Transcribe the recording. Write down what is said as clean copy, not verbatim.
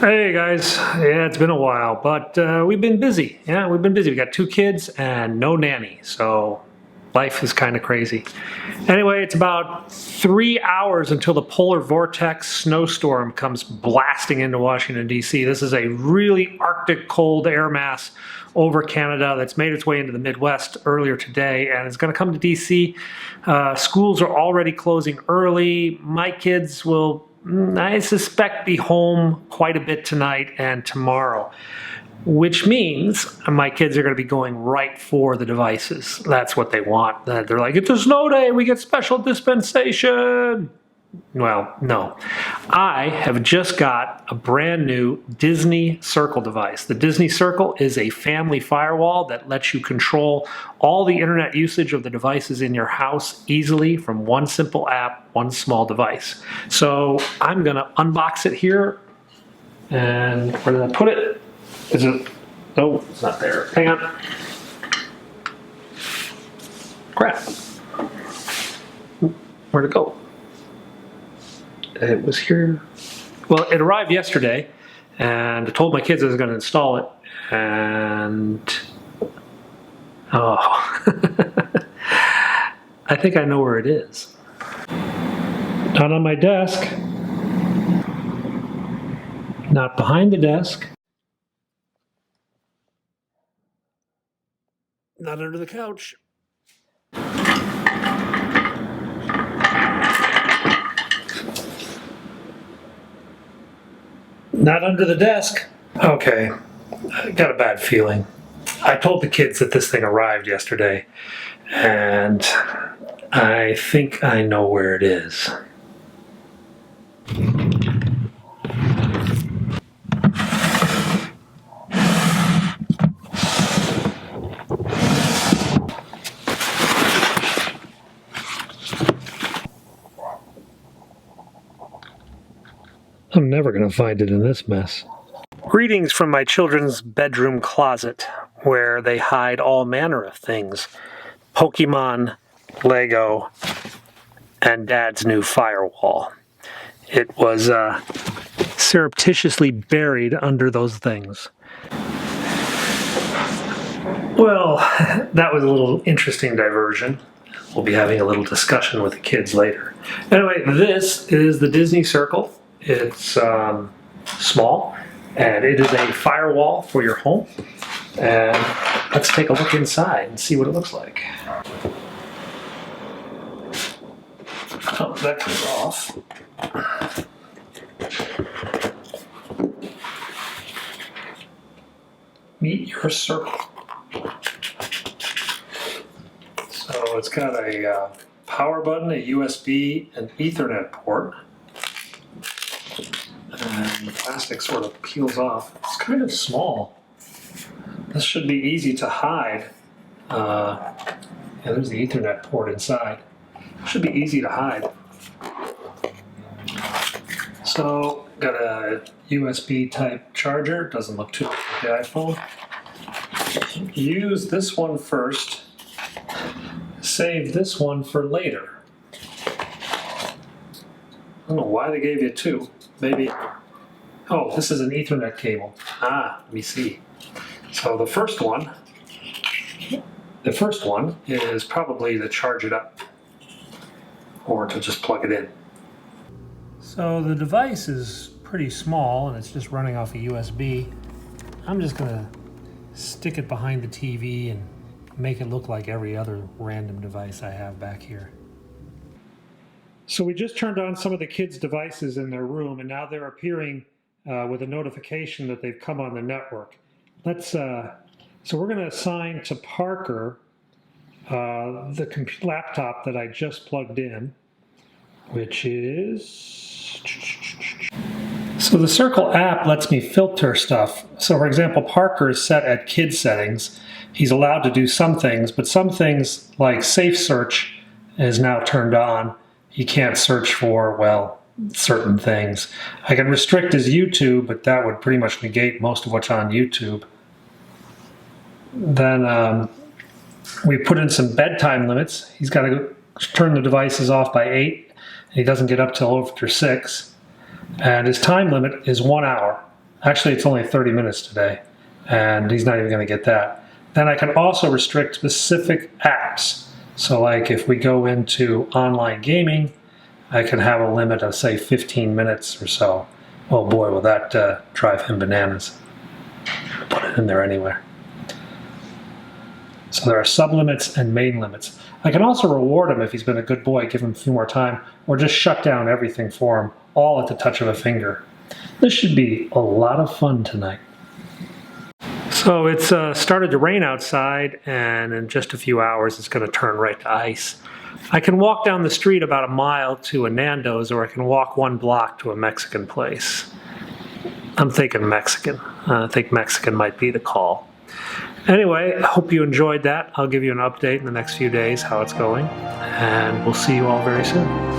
Hey guys, yeah, it's been a while, but we've been busy. Yeah, we've been busy. We got 2 kids and no nanny, so life is kind of crazy. Anyway, it's about 3 hours until the polar vortex snowstorm comes blasting into Washington, D.C. This is a really Arctic cold air mass over Canada that's made its way into the Midwest earlier today, and it's going to come to D.C. Schools are already closing early. My kids will, I suspect, be home quite a bit tonight and tomorrow, which means my kids are going to be going right for the devices. That's what they want. They're like, it's a snow day, we get special dispensation. Well, no. I have just got a brand new Disney Circle device. The Disney Circle is a family firewall that lets you control all the internet usage of the devices in your house easily from one simple app, one small device. So I'm going to unbox it here. And where did I put it? Is it? Oh, it's not there. Hang on. Crap. Where'd it go? It was here. Well, it arrived yesterday, and I told my kids I was going to install it, and oh, I think I know where it is. Not on my desk. Not behind the desk. Not under the couch. Not under the desk. Okay, I got a bad feeling. I told the kids that this thing arrived yesterday, and I think I know where it is. I'm never going to find it in this mess. Greetings from my children's bedroom closet, where they hide all manner of things. Pokemon, Lego, and Dad's new firewall. It was surreptitiously buried under those things. Well, that was a little interesting diversion. We'll be having a little discussion with the kids later. Anyway, this is the Disney Circle. It's small, and it is a firewall for your home. And let's take a look inside and see what it looks like. Oh, that comes off. Meet your circle. So it's got a power button, a USB, an Ethernet port. And the plastic sort of peels off. It's kind of small. This should be easy to hide. Yeah, there's the Ethernet port inside. Should be easy to hide. So, got a USB type charger. Doesn't look too much like the iPhone. Use this one first. Save this one for later. I don't know why they gave you two. Maybe, oh, this is an Ethernet cable. Let me see. So the first one is probably to charge it up or to just plug it in. So the device is pretty small and it's just running off a USB. I'm just gonna stick it behind the TV and make it look like every other random device I have back here. So we just turned on some of the kids' devices in their room, and now they're appearing with a notification that they've come on the network. So we're going to assign to Parker the laptop that I just plugged in, which is... So the Circle app lets me filter stuff. So for example, Parker is set at kids settings. He's allowed to do some things, but some things like safe search is now turned on. He can't search for, well, certain things. I can restrict his YouTube, but that would pretty much negate most of what's on YouTube. Then we put in some bedtime limits. He's got to turn the devices off by 8, and he doesn't get up till after 6. And his time limit is 1 hour. Actually, it's only 30 minutes today, and he's not even going to get that. Then I can also restrict specific apps. So like if we go into online gaming, I can have a limit of say 15 minutes or so. Oh boy, will that drive him bananas. Put it in there anywhere. So there are sublimits and main limits. I can also reward him if he's been a good boy, give him a few more time, or just shut down everything for him, all at the touch of a finger. This should be a lot of fun tonight. So it's started to rain outside, and in just a few hours it's going to turn right to ice. I can walk down the street about a mile to a Nando's, or I can walk 1 block to a Mexican place. I'm thinking Mexican. I think Mexican might be the call. Anyway, I hope you enjoyed that. I'll give you an update in the next few days how it's going, and we'll see you all very soon.